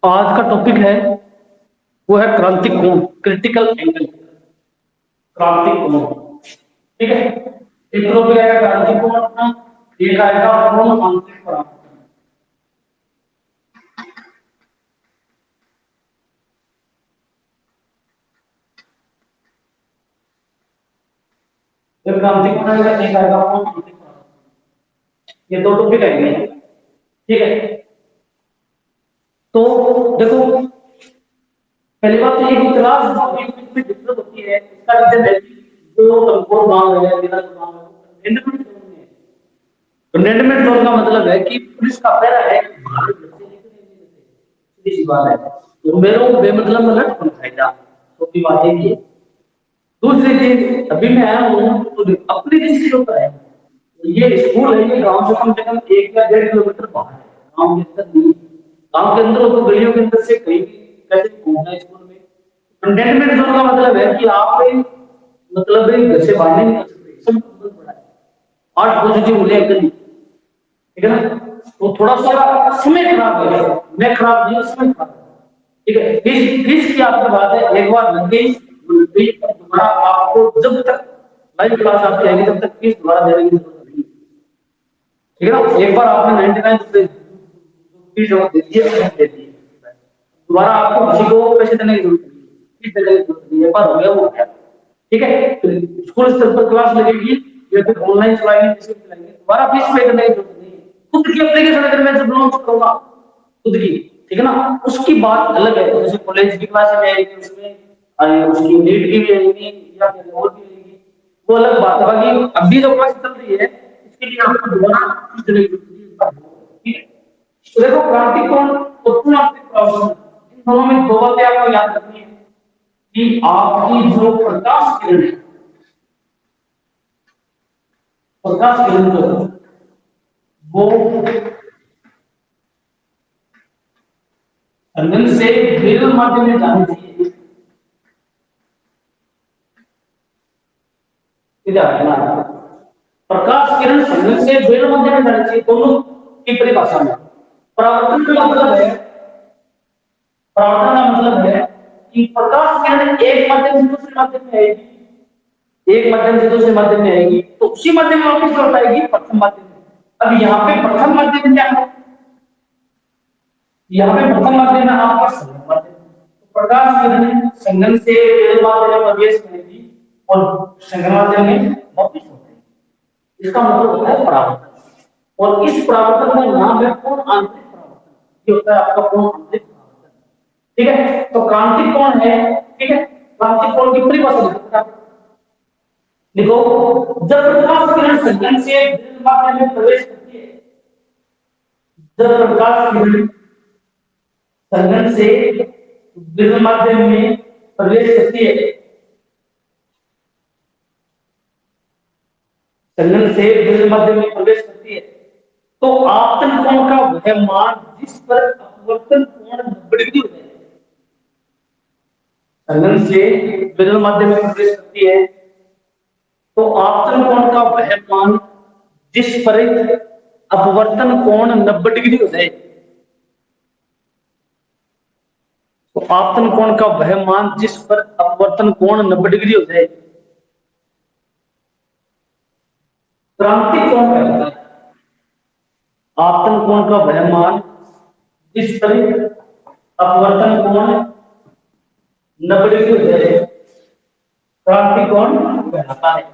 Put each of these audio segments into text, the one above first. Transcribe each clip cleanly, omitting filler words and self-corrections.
आज का टॉपिक है वो है क्रांति कोण, क्रिटिकल एंगल, क्रांति कोण। ठीक है, एक टॉपिक आएगा क्रांति कोण अपना, एक आएगा पूर्ण आंतरिक परावर्तन। एक क्रांति कोण आएगा, एक आएगा पूर्ण आंतरिक परावर्तन। ये दो टॉपिक आएंगे। ठीक है, तो देखो पहली बात तो ये कि क्लास में दिक्कत होती है, इसका रीजन है कि जो कंट्रोल मांग है बिना मांग है कंटेनमेंट जोन का मतलब है कि पुलिस का पहरा है कि भारत जैसे सीधी सी बात है, तो मेरे को बेमतलब में लट खाएगा। तो की बात है ये दूसरी चीज, अभी मैं आया हूँ तो अपनी देश के ऊपर है, ये स्कूल है, ये गांव से कम 1 या 1.5 किलोमीटर बाहर है, गांव के अंदर नहीं। गांव के अंदर तो गलियों के अंदर से कहीं भी कैसे घूमना है स्कूल में। कंटेनमेंट जोन का मतलब है कि आप मतलब घर से बाहर नहीं निकल सकते, सब बहुत बड़ा है, 8 पॉजिटिव मूल्य कर, ठीक है ना। तो थोड़ा सा समय खराब है, मैं खराब नहीं, समय खराब है। ठीक है, किस की आपकी बात है, एक बार लग गई दोबारा आपको जब तक लाइव क्लास आपकी आएगी तब तक फीस दोबारा देने की जरूरत नहीं। ठीक है ना, एक बार आपने 99 फीस जमा दे दी है, दोबारा आपको किसी को पैसे देने की जरूरत नहीं, फीस देने की जरूरत नहीं, एक बार हो गया वो गया। ठीक है, तो स्कूल स्तर पर क्लास लगेगी या फिर ऑनलाइन चलाएंगे, किसी भी चलाएंगे, दोबारा फीस पे करने की जरूरत नहीं है। खुद की एप्लीकेशन अगर मैं जब लॉन्च करूंगा खुद की, ठीक है ना, उसकी बात अलग है। जैसे कॉलेज की क्लास में आएगी, उसमें उसकी नीट की भी आएगी या फिर और भी आएगी, वो अलग बात है। बाकी अभी जो क्लास चल रही है इसके लिए आपको दोबारा फीस देने की जरूरत नहीं है। ठीक है, तो देखो क्रांति कोण और पूर्ण आंतरिक प्रवासन, इन दोनों में दो बातें आपको याद रखनी है कि आपकी जो प्रकाश किरण है, प्रकाश किरण जो है वो अंदर से विरल माध्यम में जानी चाहिए। इधर है ना, प्रकाश किरण संगम से विरल माध्यम में जानी चाहिए, दोनों की परिभाषा में। परावर्तन का मतलब है, परावर्तन का मतलब है कि प्रकाश किरण एक माध्यम से दूसरे माध्यम में आएगी, एक माध्यम से दूसरे माध्यम में आएगी, तो उसी माध्यम में वापस लौट आएगी प्रथम माध्यम में। अब यहाँ पे प्रथम माध्यम क्या है, यहाँ पे प्रथम माध्यम में आपका संगम माध्यम, तो प्रकाश किरण संगम से विरल माध्यम में प्रवेश करेगी और संगम माध्यम में वापस लौटेगी। इसका मतलब होता है परावर्तन, और इस परावर्तन का नाम है पूर्ण आंतरिक परावर्तन। ये होता है आपका पूर्ण आंतरिक परावर्तन। ठीक है, तो क्रांति कौन है, ठीक है, क्रांति कोण की परिभाषा लिखो, जब प्रकाश किरण संगम से विरल माध्यम में प्रवेश करती है, जब प्रकाश किरण संगम से विरल माध्यम में प्रवेश करती है, संगम से विरल माध्यम में प्रवेश करती है, तो आपतन कोण का वह मान जिस पर अपवर्तन कोण 90 डिग्री हो जाए, संगम से विरल माध्यम में प्रवेश करती है तो आपतन कोण का वह मान जिस पर अपवर्तन कोण 90 डिग्री हो जाए, तो आपतन कोण का वह मान जिस पर अपवर्तन कोण 90 डिग्री हो जाए क्रांति कोण कहलाता है। आपतन कोण का वह मान जिस पर अपवर्तन कोण 90 डिग्री हो जाए क्रांति कोण कहलाता है।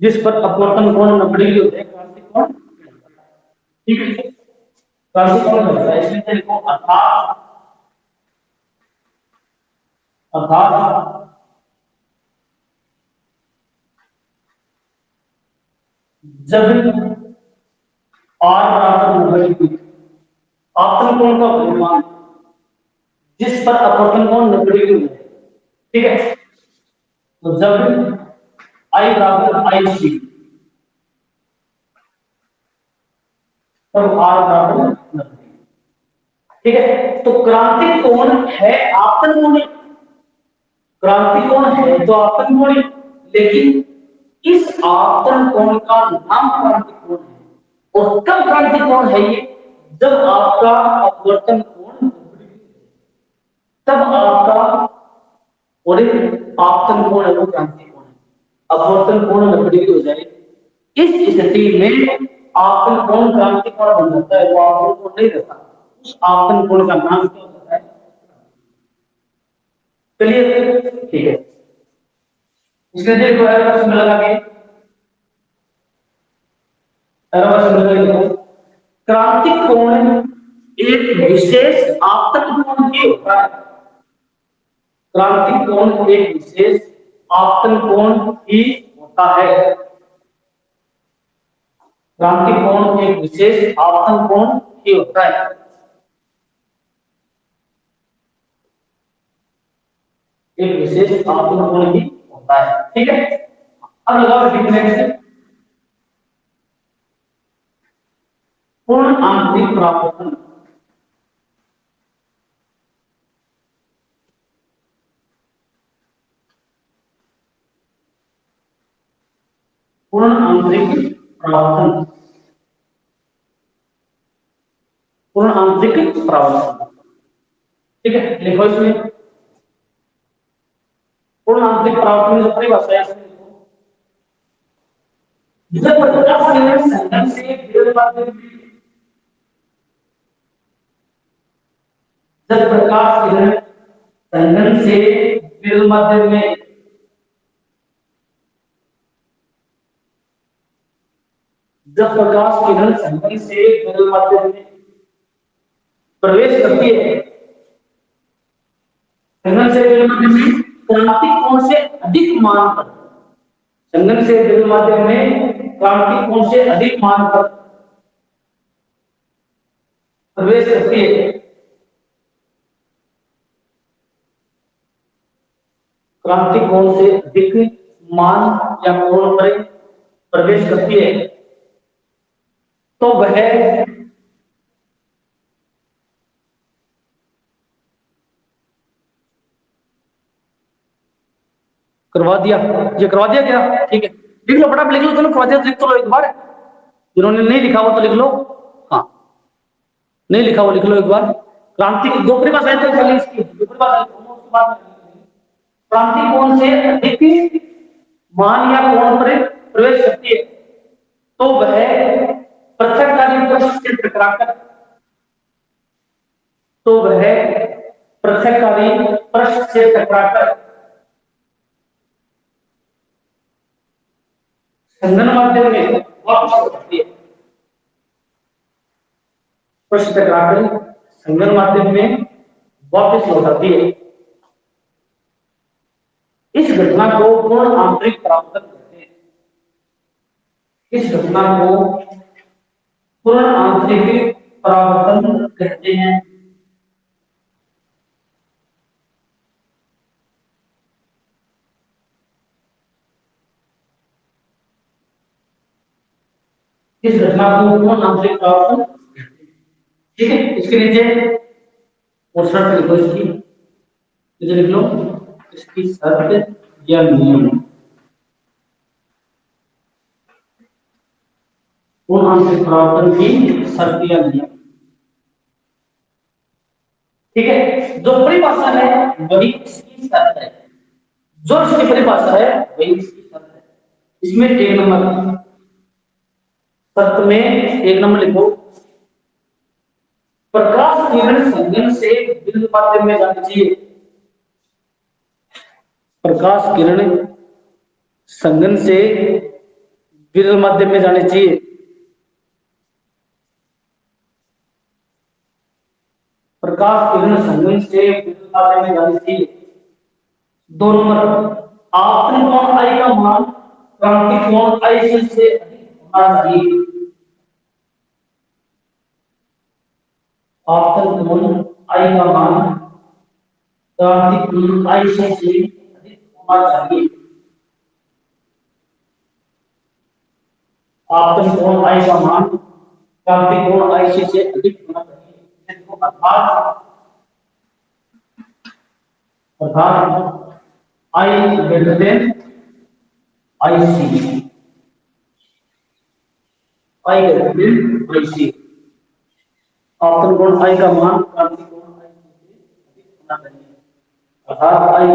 जिस पर अपवर्तन कोण 90 डिग्री हो जाए क्रांति कोण, ठीक है, क्रांति कोण कहलाता है। इसमें देखो अर्थात, अर्थात जब आर बराबर 90 डिग्री, आपतन कोण का वह मान जिस पर अपवर्तन कोण 90 डिग्री हो जाए, ठीक है, तो जब आई बराबर आई सी, तब आर बराबर 90, ठीक है। तो क्रांति कोण है आपतन कोण, क्रांति कोण है तो आपतन कोण, लेकिन इस आपतन कोण का नाम क्रांति कोण है। और कब क्रांति कोण है ये, जब आपका अपवर्तन कोण, तब आपका और आपतन कोण है वो क्रांति कोण है। अपवर्तन कोण 90 डिग्री हो जाए, इस स्थिति में आपतन कोण क्रांति कोण बन जाता है, वो आपतन कोण नहीं रहता। उस आपतन कोण का नाम क्या होता है। चलिए ठीक है, इसके देखो एरो सिंबल लगा के, एरो सिंबल लगा के क्रांतिक कोण एक विशेष आपतन कोण ही होता है। क्रांतिक कोण एक विशेष आपतन कोण ही होता है। क्रांतिक कोण एक विशेष आपतन कोण ही होता है। एक विशेष आपतन कोण ही होता है, ठीक है। अब लगाओ डिफरेंस। पूर्ण आंतरिक परावर्तन, पूर्ण आंतरिक परावर्तन, पूर्ण आंतरिक परावर्तन, ठीक है। लिखो इसमें पूर्ण आंतरिक परावर्तन की परिभाषा है। जब प्रकाश किरण संघनन से विरल माध्यम में, जब प्रकाश किरण संघनन से विरल माध्यम में, जब प्रकाश किरण संघनन से विरल माध्यम में प्रवेश करती है, संघनन से विरल माध्यम में क्रांतिक कोण से अधिक मान पर, संघनन से विरल माध्यम में क्रांतिक कोण से अधिक मान पर प्रवेश करती है, क्रांतिक कोण से अधिक मान या कोण पर प्रवेश करती है, तो वह करवा दिया। ये करवा दिया क्या, ठीक है। लिख लो फटाफट, लिख लो, चलो करवा दिया, लिख तो लो एक बार। जिन्होंने नहीं लिखा हो तो लिख लो, हाँ नहीं लिखा हो लिख लो एक बार। क्रांति दो परिभाषाएं तो चली इसकी, दो परिभाषाएं उसके बाद क्रांति कोण से अधिक मान या कोण पर प्रवेश करती है, तो वह पृथककारी पृष्ठ से टकराकर, तो वह पृथककारी पृष्ठ से टकराकर संघनन माध्यम में वापस लौटती है, पृष्ठ टकराकर संघनन माध्यम में वापस लौटाती है। इस घटना को पूर्ण आंतरिक परावर्तन कहते हैं। इस घटना को पूर्ण आंतरिक परावर्तन कहते हैं। इस घटना को पूर्ण आंतरिक परावर्तन, ठीक है। इसके नीचे और शर्त लिखो, इसकी नीचे लिख लो इसकी शर्त या नियम, पूर्ण आंतरिक परावर्तन की शर्त या नियम, ठीक है। जो परिभाषा है वही इसकी शर्त है, जो इसकी परिभाषा है वही इसकी शर्त है। इसमें एक नंबर शर्त में एक नंबर लिखो, प्रकाश किरण संघनन से विरल माध्यम में जानी चाहिए। प्रकाश किरण संघनन से विरल माध्यम में जानी चाहिए। प्रकाश किरण संघनन से विरल माध्यम में जानी चाहिए। दो नंबर, आपतन कोण आई का मान क्रांतिक कोण आई से अधिक होना चाहिए। आपतन कोण आई का मान क्रांतिक कोण आई से अधिक होना चाहिए। आपतन कोण आई का मान क्रांतिक कोण आई से अधिक होना चाहिए। अर्थात आई ग्रेटर देन आईसी, आई का आईसी, आपतन कोण आई का मान क्रांति कोण आई से अधिक होना चाहिए, अर्थात आई,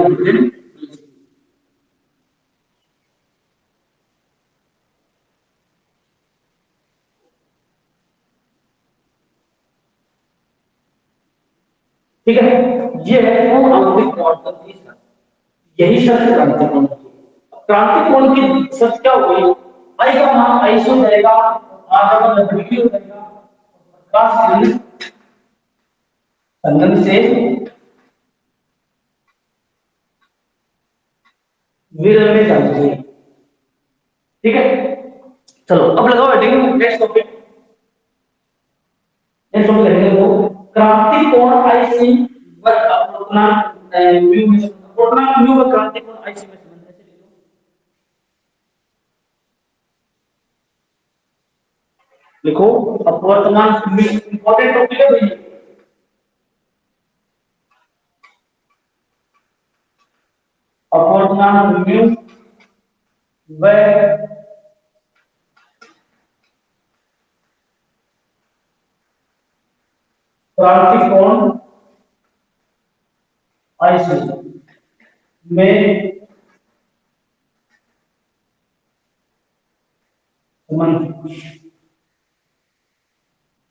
ठीक है। ये है वो आंतरिक कोण की शर्त, यही शर्त क्रांति कोण की। क्रांति कोण की शर्त क्या हुई, आई का मान आई से हो जाएगा, आर का मान डिग्री हो जाएगा, प्रकाश संगम से विरल में जाना चाहिए, ठीक है। चलो अब लगाओ heading, next topic, next topic रहेंगे वो क्रांति कोण आईसी व अपवर्तनांक म्यू में, अपवर्तनांक म्यू व क्रांति कोण आईसी में संबंध, ऐसे लिखो, लिखो अपवर्तनांक म्यू, इंपॉर्टेंट टॉपिक है भाई, अपवर्तनांक म्यू व क्रांति कोण आईसी में संबंध,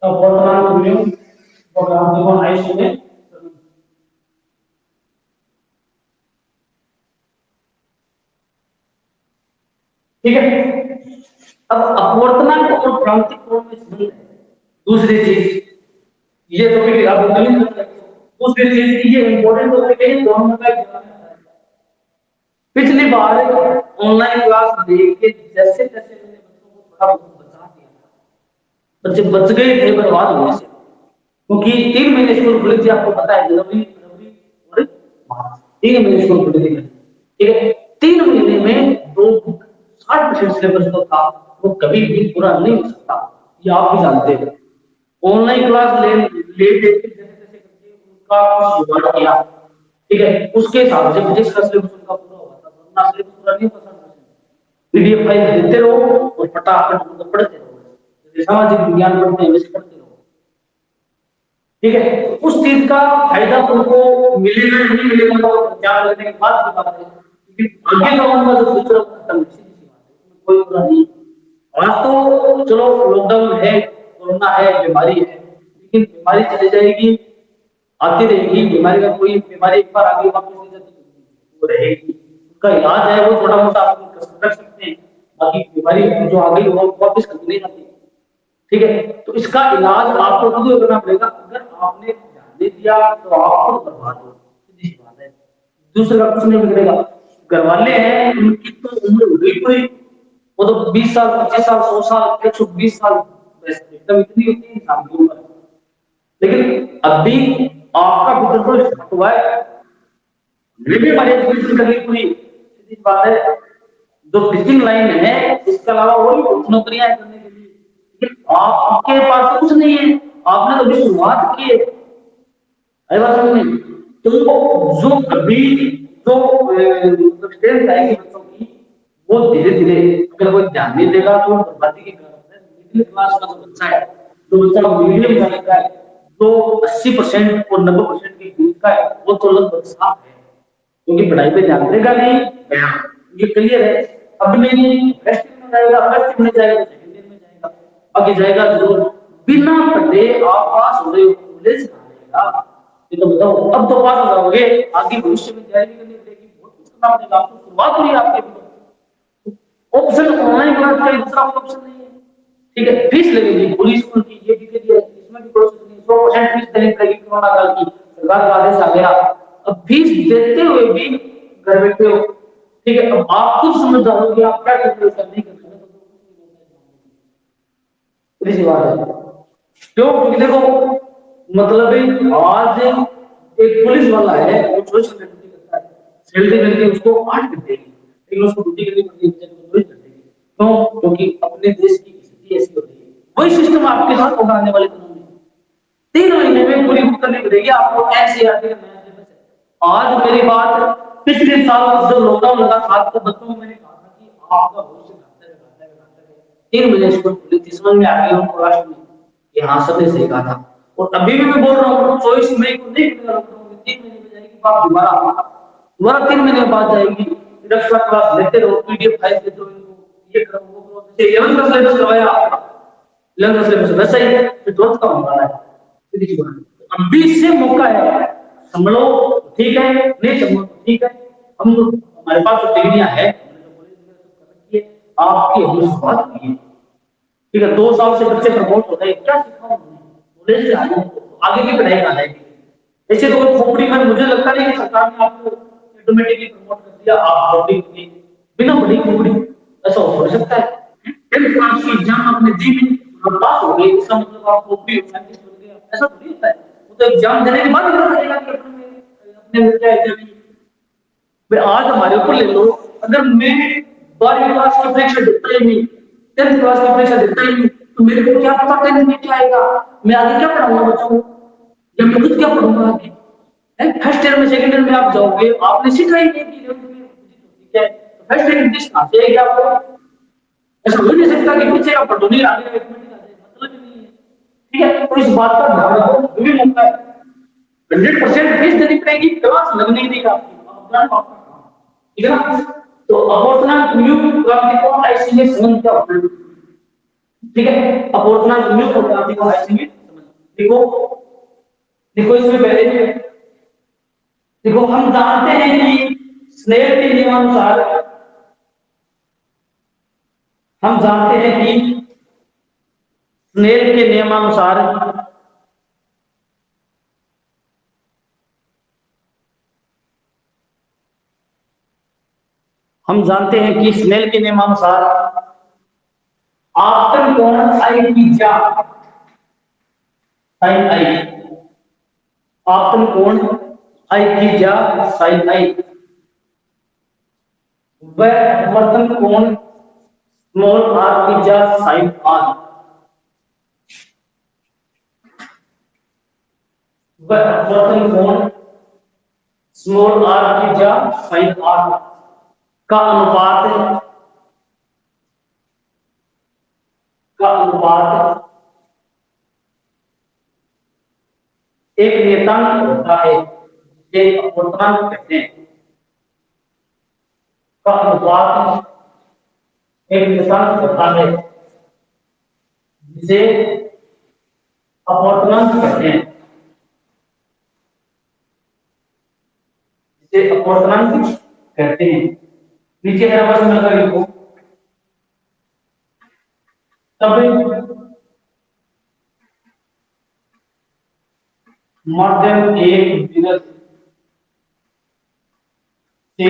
अपवर्तनांक म्यू व क्रांति कोण आईसी में, ठीक है। अब अपवर्तनांक और क्रांति कोण में संबंध है। दूसरी चीज, ये टॉपिक आप नहीं कर सकते, दूसरी चीज की ये इंपॉर्टेंट टॉपिक है, दोनों का एग्जाम में आता है। पिछली बार ऑनलाइन क्लास लेके जैसे तैसे मैंने बच्चों को थोड़ा बहुत बचा दिया था, बच्चे बच गए थे बर्बाद होने से, क्योंकि 3 महीने स्कूल खुले थे, आपको पता है, जनवरी फरवरी और मार्च, 3 महीने स्कूल खुले थे, ठीक है। 3 महीने में 60% सिलेबस जो था वो कभी भी पूरा नहीं हो सकता, ये आप भी जानते हो। ऑनलाइन क्लास ले जैसे तैसे करके उनका कुछ जुगाड़ किया, ठीक है, उसके हिसाब से फिजिक्स का सिलेबस उनका पूरा हुआ था, वरना सिलेबस पूरा नहीं होता था। पीडीएफ फाइल देते रहो और फटाफट उनको पढ़ते रहो, जैसे सामाजिक विज्ञान पढ़ते हैं वैसे पढ़ते रहो, ठीक है। उस चीज का फायदा तुमको मिलेगा या नहीं मिलेगा तो एग्जाम लगने के बाद की बात है, क्योंकि आगे का उनका जो फ्यूचर खत्म, सीधी सी बात है, उसमें कोई बुरा नहीं। आज तो चलो लॉकडाउन है, कोरोना है, बीमारी है, लेकिन बीमारी चली जाएगी, आती रहेगी, बीमारी का कोई बीमारी एक बार आगे वापस नहीं जाती, वो रहेगी, उसका इलाज है, वो थोड़ा मोटा आप कर सकते हैं, बाकी बीमारी जो आ गई वो वापस कभी नहीं आती, ठीक है। तो इसका इलाज आपको खुद करना पड़ेगा, अगर आपने ध्यान नहीं दिया तो आप खुद बर्बाद हो, सीधी सी बात है, दूसरे का कुछ नहीं बिगड़ेगा। घर वाले हैं उनकी तो उम्र हो गई पूरी, वो तो 20 साल 25 साल 100 साल 120 साल एकदम इतनी होती है इंसान की उम्र, लेकिन अभी आपका बिल्कुल तो स्टार्ट हुआ है, ये भी हमारी एजुकेशन करनी पूरी, सीधी बात है। जो टीचिंग लाइन है इसके अलावा और भी बहुत नौकरियां हैं करने के लिए, लेकिन आपके पास तो कुछ नहीं है, आपने तो अभी शुरुआत की है, आई बात समझ में। तो जो अभी जो स्ट्रेंथ आएगी बच्चों की, वो धीरे धीरे अगर कोई ध्यान नहीं देगा तो बर्बादी की कारण है। मिडिल क्लास का जो बच्चा है, जो बच्चा मीडियम क्लास का है, जो 80% और 90% के बीच का है, वो तो लगभग साफ है, क्योंकि पढ़ाई पे ध्यान देगा नहीं, ये क्लियर है। अब नहीं फर्स्ट में जाएगा, फर्स्ट में जाएगा, सेकंड में जाएगा, आगे जाएगा जरूर, बिना पढ़े आप पास हो रहे हो कॉलेज कहाँ आएगा, ये तो बताओ। अब तो पास हो जाओगे, आगे भविष्य में तैयारी करनी पड़ेगी, बहुत कुछ करना पड़ेगा, आपको शुरुआत हुई है आपके, ऑप्शन ऑनलाइन क्लास का दूसरा ऑप्शन नहीं है, ठीक है। फीस लगेगी पूरी स्कूल की, ये भी करिए, इसमें भी प्रोसेस नहीं, 100% फीस देनी पड़ेगी, कोरोना काल की सरकार का आदेश आ गया, अब फीस देते हुए भी घर बैठे हो, ठीक है। अब आप खुद समझदार हो कि आप क्या कर रहे हो, क्या नहीं कर रहे हो, सीधी सी बात है। क्यों, क्योंकि देखो मतलब आज एक पुलिस वाला है, वो 24 घंटे ड्यूटी करता है, सैलरी मिलती है उसको 8 घंटे की, लेकिन उसको ड्यूटी करनी पड़ती है 24 घंटे की, क्यों, क्योंकि अपने देश की स्थिति ऐसी हो रही है। वही सिस्टम आपके साथ होगा आने वाले दिनों में, 3 महीने में पूरी बुक करनी पड़ेगी आपको, एनसीईआरटी का नया सिलेबस है। आज मेरी बात, पिछले साल जब लॉकडाउन लगा था तो बच्चों को मैंने कहा था कि आप 3 बजे स्कूल खुली थी, समझ में आ गया उनको लास्ट में कि हाँ सबने सही कहा था। और अभी भी मैं बोल रहा हूँ 24 मई को नहीं खुलेगा लॉकडाउन, 3 महीने में जाएगी बात दोबारा आना, दोबारा 3 महीने बाद जाएगी। एक्स्ट्रा क्लास लेते रहो, पीडीएफ फाइल देते रहो इनको, ये करो वो करो, जैसे 11th का सिलेबस करवाया आपका, 11th का सिलेबस वैसा ही है, फिर 12th का होने वाला है। सीधी सी बात है। अभी से मौका है, संभलो ठीक है, नहीं संभलो तो ठीक है, हम हमारे पास तो डिग्रियां है, आपकी हमने शुरुआत की है, ठीक है। 2 साल से बच्चे प्रमोट हो रहे हैं, क्या सिखाओ नॉलेज से आगे, आगे की पढ़ाई कहाँ जाएगी? ऐसे तो कोई खोपड़ी में मुझे लगता नहीं कि सरकार ने आपको ऑटोमेटिकली प्रमोट कर दिया, आप खोपड़ी होगी बिना बड़ी खोपड़ी, ऐसा हो सकता है? 10th क्लास की एग्जाम आपने दी भी और पास हो गए, इसका मतलब आप खोपड़ी हो गया, ऐसा थोड़ी होता है। वो तो एग्जाम देने के बाद पता चलेगा कि अपने क्या एग्जाम। आज हमारे ऊपर ले लो, अगर मैं 12वीं क्लास की परीक्षा देता ही नहीं, 10th क्लास की परीक्षा देता ही नहीं, तो मेरे को क्या पता 10th में क्या आएगा, मैं आगे क्या पढ़ाऊंगा बच्चों को, या मैं खुद क्या पढ़ूंगा आगे? फर्स्ट ईयर में सेकंड ईयर में आप जाओगे, आपने सीखा ही नहीं कि ठीक है, फर्स्ट ईयर इंग्लिश कहाँ से आएगी आपको? ऐसा हो नहीं सकता कि पीछे आप पढ़ो नहीं आगे मतलब ही नहीं है, ठीक है। तो इस बात का ध्यान रखो, जो भी मौका है 100% फीस देनी पड़ेगी, क्लास लगने की नहीं आपकी, ठीक है ना? तो अपॉर्चुनल न्यू क्रांति को आईसीएस समझ क्या होता है, ठीक है। अपॉर्चुनल न्यू क्रांति को आईसीएस समझ, देखो देखो इसमें पहले देखो, हम जानते हैं कि स्नेल के नियमानुसार, हम जानते हैं कि स्नेल के नियमानुसार हम जानते हैं कि स्नेल के नियमानुसार आपतन कोण आई की जा साइन आई, आपतन कोण आई की जा साइन आई, वह अपवर्तन कोण स्मॉल आर की जा साइन आर, वह अपवर्तन कोण स्मॉल आर की जा साइन आर का अनुपात एक नियतांक होता है जिसे अपवर्तनांक कहते हैं, का अनुपात एक नियतांक होता है जिसे अपवर्तनांक कहते हैं, जिसे अपवर्तनांक कहते हैं। नीचे मेरा प्रश्न लगा लिखो, तब माध्यम एक विगत से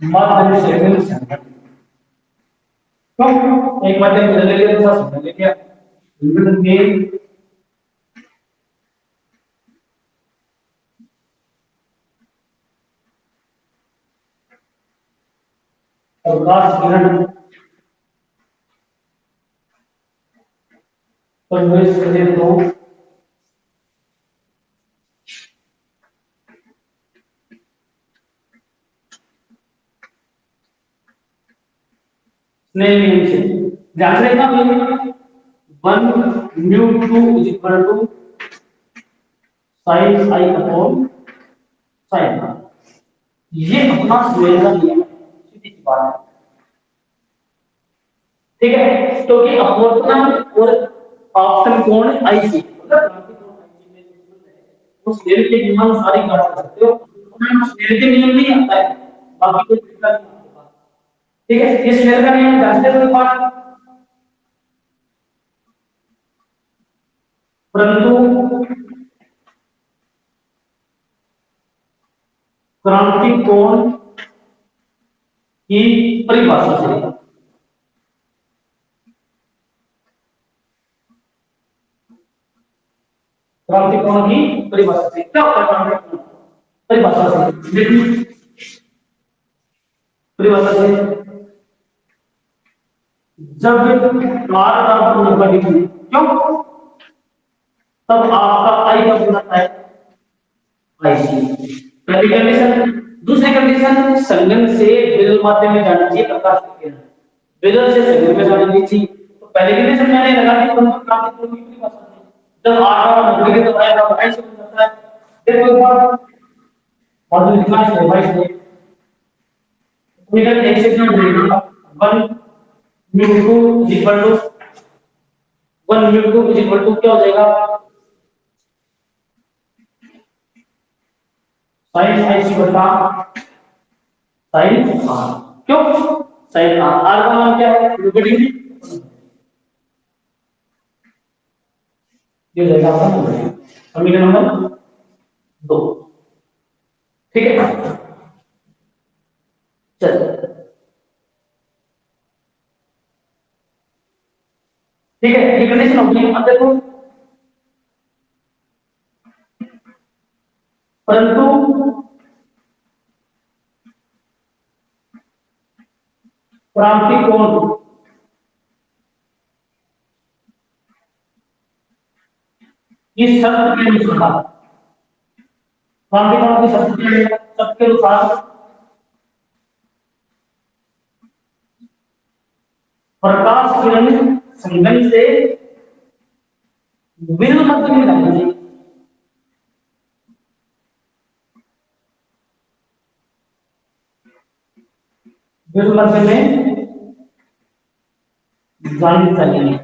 माध्यम सेकंड संगठन, तो एक माध्यम बदल लिया, दूसरा समझ लिया, विगत के प्रकाश किरण प्रवेश करे तो स्नेल नियम से ध्यान से रखना, 1 mu 2 is equal to sine i upon sine r, ये अपना स्नेल का नियम है, सीधी सी बात है, ठीक है। तो कि अपवर्तनांक और आपतन कोण आई सी, उस स्नेल के नियम सारी बात कर सकते हो, स्नेल के नियम नहीं आता है, बाकी कोई तरीका नहीं होगा, ठीक है। इस स्नेल का नियम जानते हो बात, परंतु क्रांति कोण की परिभाषा से, क्रांति कोण की परिभाषा से क्या होता है? क्रांति कोण परिभाषा से देखिए, परिभाषा से जब कार का गुणा डिग्री, क्यों? तब आपका आई का गुणा है आई सी, पहली कंडीशन। दूसरी कंडीशन, संगम से विरल माध्यम में जाना चाहिए प्रकाश की किरण, विरल से संगम में जाना चाहिए। तो पहले कंडीशन मैंने लगा दी, परंतु क्रांति पूर्व की बात है, जब आठ नौकरी के तो आएगा 22 हो जाता है। देखो एक बार बाद में लिखना है 22 है, तो ये एक से क्यों बोलेगा 1 mu 2 is equal to 1 mu 2 is equal to क्या हो जाएगा, साइन आईसी बटा साइन आर। क्यों साइन आर, आर का मान क्या है, रूट ये रहेगा आपका समीकरण नंबर 2। ठीक है, चल ठीक है, ये कंडीशन होगी। अब देखो परंतु क्रांति कोण इस शर्त के अनुसार, क्रांति कोण की शर्त के अनुसार प्रकाश किरण संगम से विरल मध्य में जानी चाहिए। विरल मध्य में जानी चाहिए।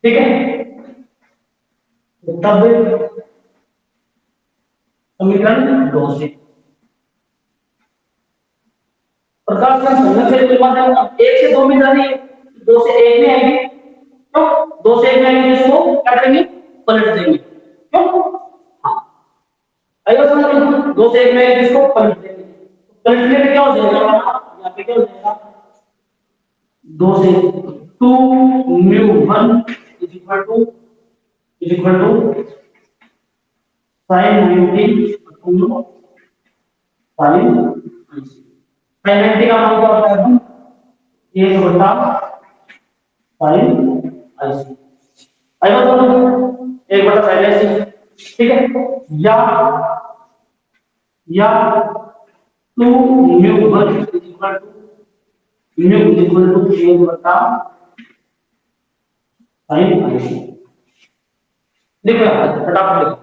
ठीक है, तो तब समीकरण 2 से प्रकाश का संगम से विरल मध्य, अब 1 से 2 में जा रही है, 2 से 1 में आएगी। क्यों 2 से 1 में आएगी, इसको क्या करेंगे, पलट देंगे। क्यों, हाँ आइए समझ, 2 से 1 में आएगी, इसको पलट देंगे। पलटने में क्या हो जाएगा, यहाँ पे क्या हो जाएगा, 2 से 2 mu 1 is equal to sine 90 sine 90 का मान क्या होता है, 1 बटा साइन आईसी, आइए दोनों 1 बटा साइन आईसी। ठीक है, या 2 म्यू 1 इज इक्वल टू 1 बटा साइन आईसी। लिखो फटाफट लिखो,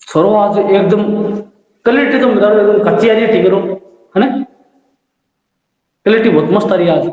छोरो आज एकदम क्वालिटी तो मेरा एकदम कच्ची आ रही है, ठीक है ना, क्वालिटी बहुत मस्त आ रही है आज।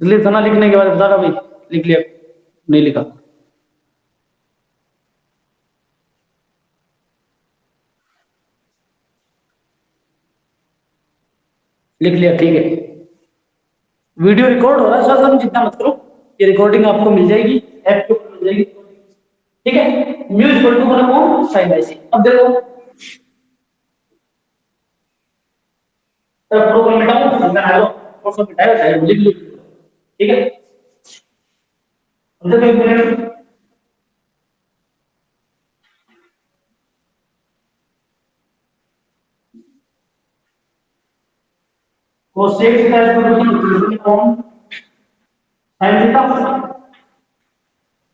जल्दी खाना लिखने के बाद बता रहा भाई, लिख लिया नहीं लिखा, लिख लिया ठीक है। वीडियो रिकॉर्ड हो रहा है सर, चिंता मत करो, ये रिकॉर्डिंग आपको मिल जाएगी, ऐप के ऊपर मिल जाएगी। ठीक है, म्यू इक्वल टू बना कौन, साइन बाई सी। अब देखो प्रोग्राम मिटाओ, अंदर आ जाओ और सब मिटाओ, चाहे लिख लो। ठीक है, अब देखो एक minute, cosec theta equal to कौन, साइन थीटा,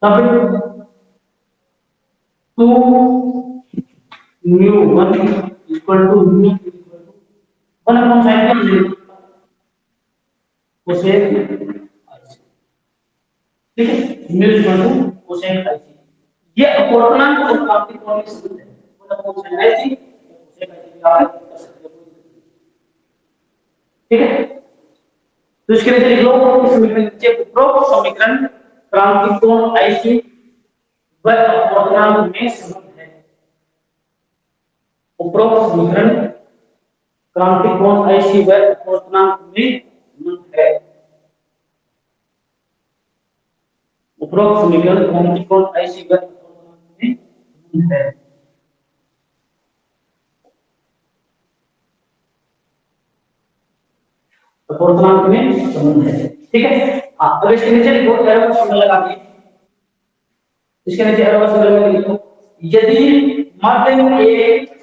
तब 2 mu 1 equal to mu equal to 1 upon sine का कोसेक ठीक है, mu equal to cosec i c. ये अपूर्णांक और क्रांतिक कोण में संबंध है, मतलब कोसेक आईसी कोसेक आईसी का आप कर सकते हो। ठीक है, तो इसके नीचे लिख लो, इस समीकरण के नीचे उपरोक्त समीकरण क्रांतिक कोण आईसी व अपूर्णांक में संबंध है। उपरोक्त समीकरण क्रांतिक कोण आईसी व अपूर्णांक में संबंध है। उपरोक्त समीकरण क्रांतिक कोण आईसी व अपूर्णांक में संबंध है। अपूर्णांक में संबंध है। ठीक है, हाँ, अब इसके नीचे लिखो एरो का सिंबल लगा के, इसके नीचे एरो का सिंबल में लिखो, यदि माध्यम एक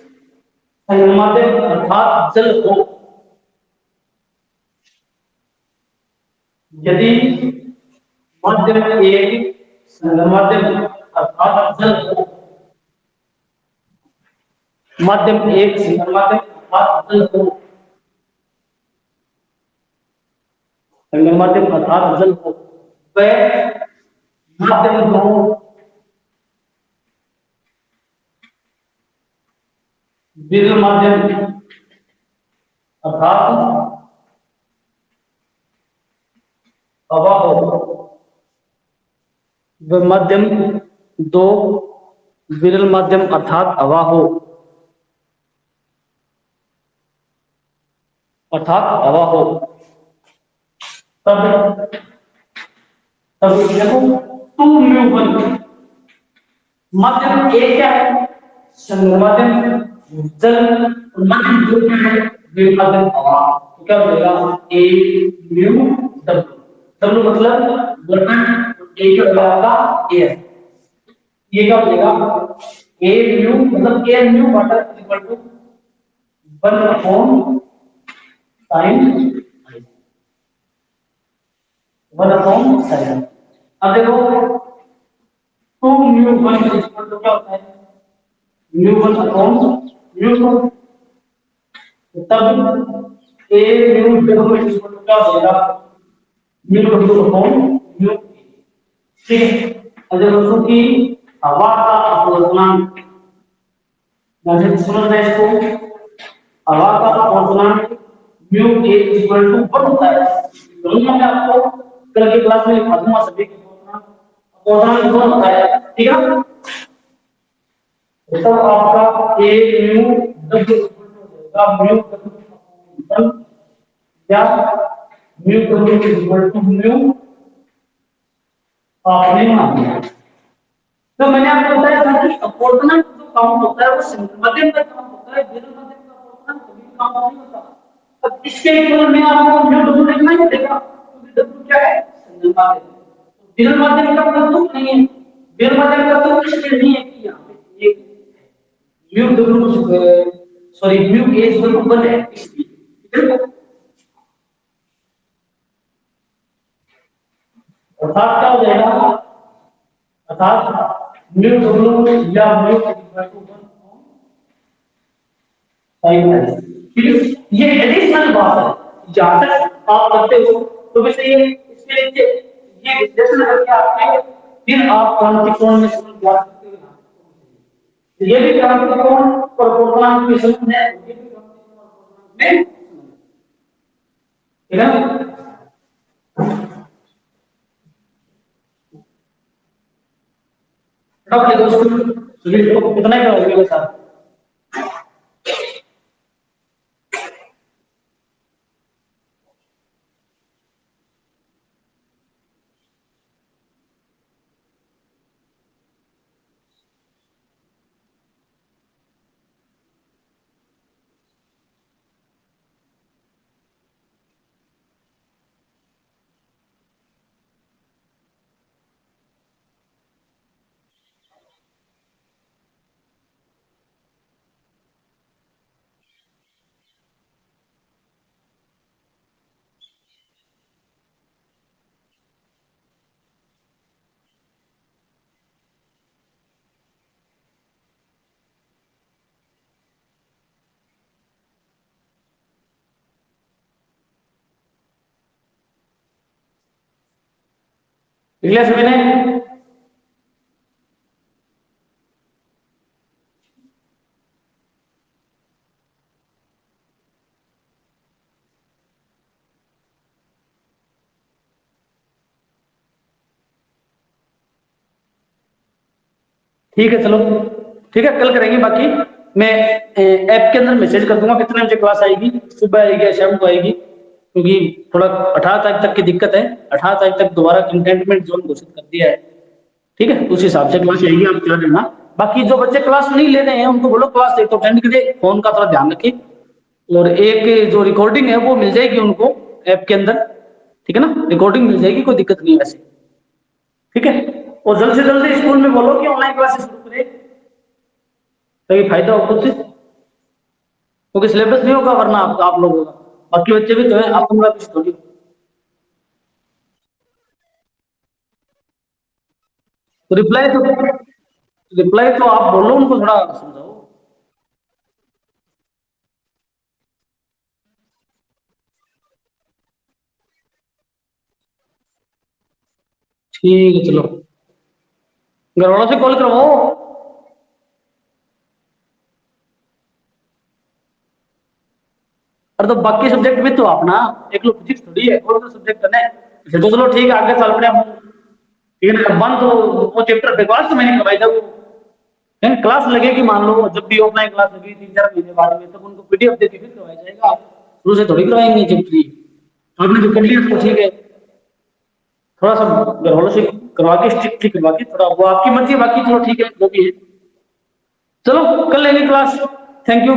संगमाध्यम अर्थात जल हो, यदि माध्यम एक संगमाध्यम अर्थात जल हो, माध्यम एक संगमाध्यम अर्थात जल हो, संगमाध्यम अर्थात जल हो, वह माध्यम दो विरल माध्यम अर्थात हवा हो, वह माध्यम दो विरल माध्यम अर्थात हवा हो, अर्थात हवा हो, तब तब देखो टू म्यू वन, माध्यम एक क्या है, संगमाध्यम जल, और माध्यम दो क्या है, विरल माध्यम हवा। तो क्या हो जाएगा, ए म्यू डब्ल्यू, डब्ल्यू मतलब वर्णन, ए क्या होगा आपका एयर, ये क्या हो जाएगा, ए म्यू मतलब A mu water equal to 1 upon time 1 upon sine. अब देखो two mu one equal to क्या होता है, mu one upon mu two, तब A mu W equal to क्या हो जाएगा, म्यू डब्ल्यू अपॉन म्यू। ठीक है, अब देखो दोस्तों की हवा का अपवर्तनांक, जैसे समझना है इसको, हवा का अपवर्तनांक म्यू ए इक्वल टू 1 होता है। दोनों में आपको कल की क्लास में लिखा दूंगा सभी के अपवर्तनांक 1 होता है। ठीक है, तब आपका a mu W equal to हो जाएगा म्यू डब्ल्यू या mu W equal to mu, आपने मान लिया। तो मैंने आपको बताया था कि अपवर्तनांक जो काउंट होता है वो संगमाध्यम का काउंट होता है, विरल माध्यम का अपवर्तनांक कभी काउंट नहीं होता। अब इसके केवल में आपको म्यू डब्ल्यू लिखना ही पड़ेगा, क्योंकि डब्ल्यू क्या है, संगमाध्यम। विरल माध्यम का कोई तुक नहीं है, विरल माध्यम का तुक इसलिए नहीं है कि यहाँ पे एक म्यू डब्ल्यू sorry mu a equal to 1 है इसलिए। अर्थात क्या हो जाएगा, अर्थात म्यू डब्ल्यू या म्यू इक्वल टू 1 साइन है। ठीक है, ये एडिशनल बात है, जहां तक आप करते हो तो वैसे ये इसके नीचे ये विश्लेषण करके आपके फिर आप क्रांतिक कोण में समझ ज्ञात करते हो। ये भी क्रांतिक कोण और पूर्णांक में संबंध है, ये भी क्रांतिक कोण और पूर्णांक में, ठीक है। फटाफट दोस्तों सुनील को कितना ही करोगे मेरे साथ। लिख सभी ने? ठीक है चलो, ठीक है कल करेंगे बाकी। मैं ऐप के अंदर मैसेज कर दूंगा कितने बजे क्लास आएगी, सुबह आएगी या शाम को आएगी, क्योंकि थोड़ा 18 तारीख तक की दिक्कत है। 18 तारीख तक दोबारा कंटेनमेंट जोन घोषित कर दिया है। ठीक है, उस हिसाब से क्लास आएगी, आप चला देना। बाकी जो बच्चे क्लास नहीं ले रहे हैं उनको बोलो क्लास एक तो अटेंड करें, फोन का थोड़ा ध्यान रखें। और एक जो रिकॉर्डिंग है वो मिल जाएगी उनको ऐप के अंदर, ठीक है ना, रिकॉर्डिंग मिल जाएगी, कोई दिक्कत नहीं है वैसे। ठीक है, और जल्द से जल्द स्कूल में बोलो कि ऑनलाइन क्लासेस शुरू करें ताकि फायदा हो खुद से, क्योंकि सिलेबस नहीं होगा वरना आप लोगों का, बाकी बच्चे भी तो है, आप तुमरा कुछ थोड़ी। तो रिप्लाई तो आप बोलो उनको, थोड़ा समझाओ। ठीक है चलो, घर वालों से कॉल करवाओ। और तो बाकी सब्जेक्ट भी तो अपना, एक लो फिजिक्स थोड़ी है, और तो सब्जेक्ट है ना, तो चलो ठीक है आगे चल पड़े हम। ठीक है ना, बंद तो वो चैप्टर बेकार से मैंने करवाई था वो, क्लास लगेगी मान लो, जब भी ऑफलाइन क्लास लगेगी 3-4 महीने बाद में, तब उनको पीडीएफ देके फिर करवाया जाएगा, शुरू से थोड़ी करवाएंगे चैप्टर। तो आपने जो कर लिया तो ठीक है, थोड़ा सा घर वालों से करवा के स्ट्रिक्टली करवा के, थोड़ा वो आपकी मर्जी है, बाकी चलो ठीक है जो भी है। चलो कल लेंगे क्लास, थैंक यू।